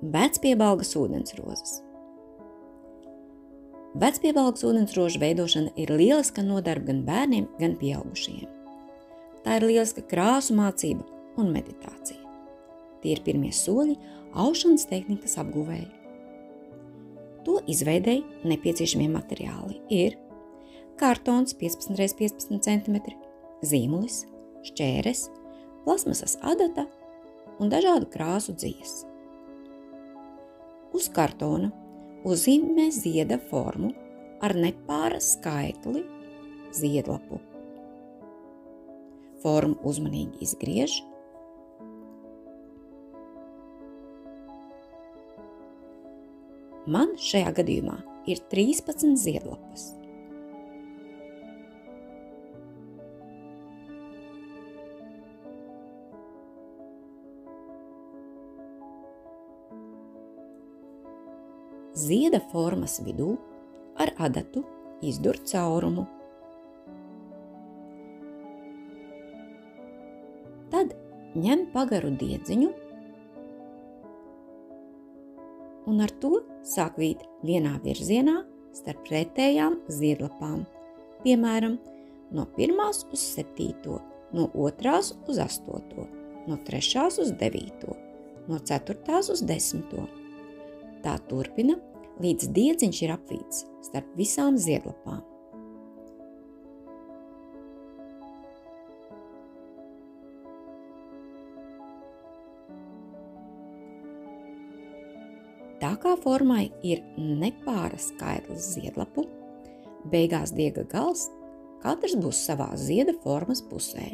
Vecpiebalgas ūdensrozes. Vecpiebalgas ūdensrožu veidošana ir lieliska nodarbe gan bērniem, gan pieaugušajiem. Tā ir lieliska krāsu mācība un meditācija. Tie ir pirmie soļi aušanas tehnikas apguvēji. To izveidēji nepieciešamie materiāli ir kartons 15x15 cm, zīmulis, šķēres, plasmasas adata un dažādu krāsu dzijas. Uz kartona uzzīmē zieda formu ar nepāra skaitli ziedlapu. Formu uzmanīgi izgriež. Man šajā gadījumā ir 13 ziedlapas. Zieda formas vidū ar adatu izdur caurumu. Tad ņem pagaru diedziņu un ar to sāk vīt vienā virzienā starp pretējām ziedlapām. Piemēram, no 1. uz 7., no 2. uz 8., no 3. uz 9., no 4. uz 10. Tā turpina, līdz diedziņš ir apvīts starp visām ziedlapām. Tā kā formai ir nepāra skaitlis ziedlapu, beigās diega gals katrs būs savā zieda formas pusē.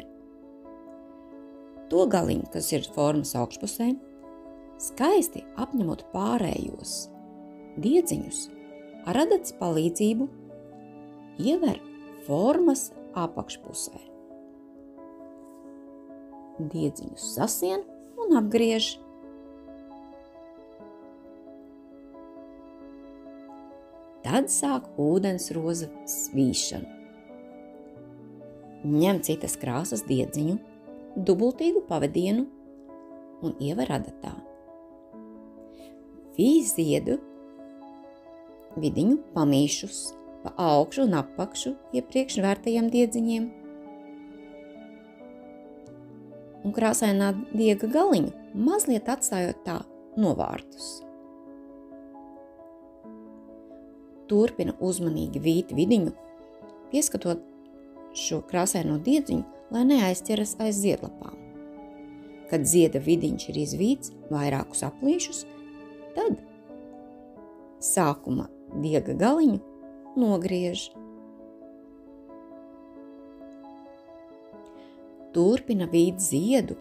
To galiņu, kas ir formas augšpusē, skaisti apņemot pārējos diedziņus, ar adatas palīdzību iever formas apakšpusē. Diedziņus sasien un apgriež. Tad sāk ūdensrozes vīšanu. Ņem citas krāsas diedziņu, dubultīgu pavadienu un iever adatā. Vīj ziedu vidiņu pamīšus pa augšu un apakšu iepriekš vērtajiem diedziņiem un krāsainā diega galiņu mazliet atstājot tā novārtus. Turpina uzmanīgi vīt vidiņu, pieskatot šo krāsaino diedziņu, lai neaizķeras aiz ziedlapām. Kad zieda vidiņš ir izvīts vairākus aplīšus, tad sākuma diega galiņu nogriež. Turpina vīt ziedu,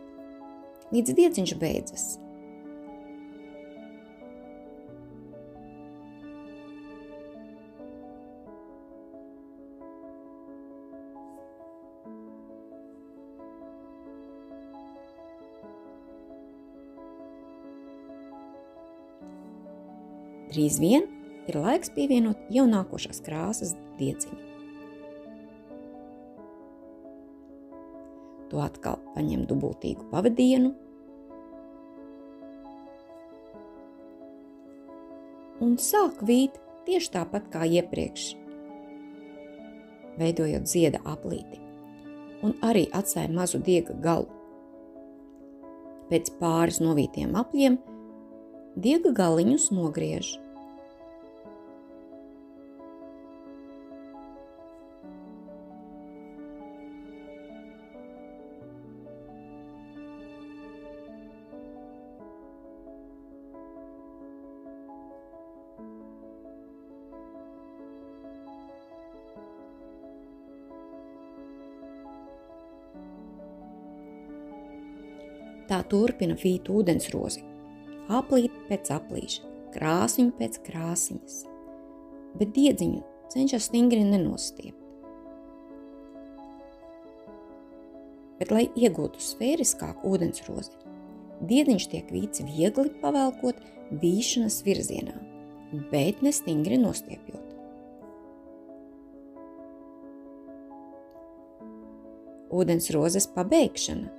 līdz diedziņš beidzas. Drīz vien ir laiks pievienot jau nākošās krāsas diedziņu. To atkal paņem dubultīgu pavadienu un sāk vīt tieši tāpat kā iepriekš, veidojot zieda aplīti un arī atstāja mazu diega galu. Pēc pāris novītiem apļiem diega galiņus nogriež. Tā turpina vīt ūdensrozi, aplīt pēc aplīša, krāsiņu pēc krāsiņas, bet diedziņu cenšas stingri nenostiept. Bet, lai iegūtu sfēriskāku ūdensrozi, diedziņš tiek vīts viegli pavelkot vīšanas virzienā, bet ne stingri nostiepjot. Ūdensrozes pabeigšana.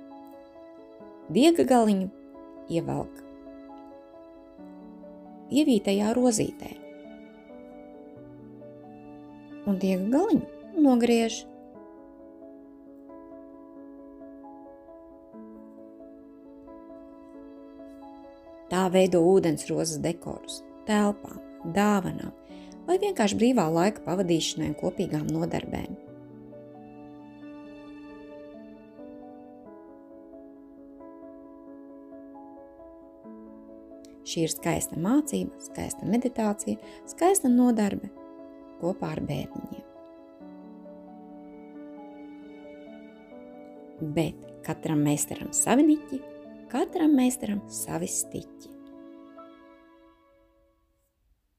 Diega galiņu ievelk ievītajā rozītē. Un diega galiņu nogriež. Tā veido ūdensrozes dekorus, telpām, dāvanām vai vienkārši brīvā laika pavadīšanai un kopīgām nodarbēm. Šī ir skaista mācība, skaista meditācija, skaista nodarbe kopā ar bērniņiem. Bet katram meistaram savi niķi, katram meistaram savi stiķi.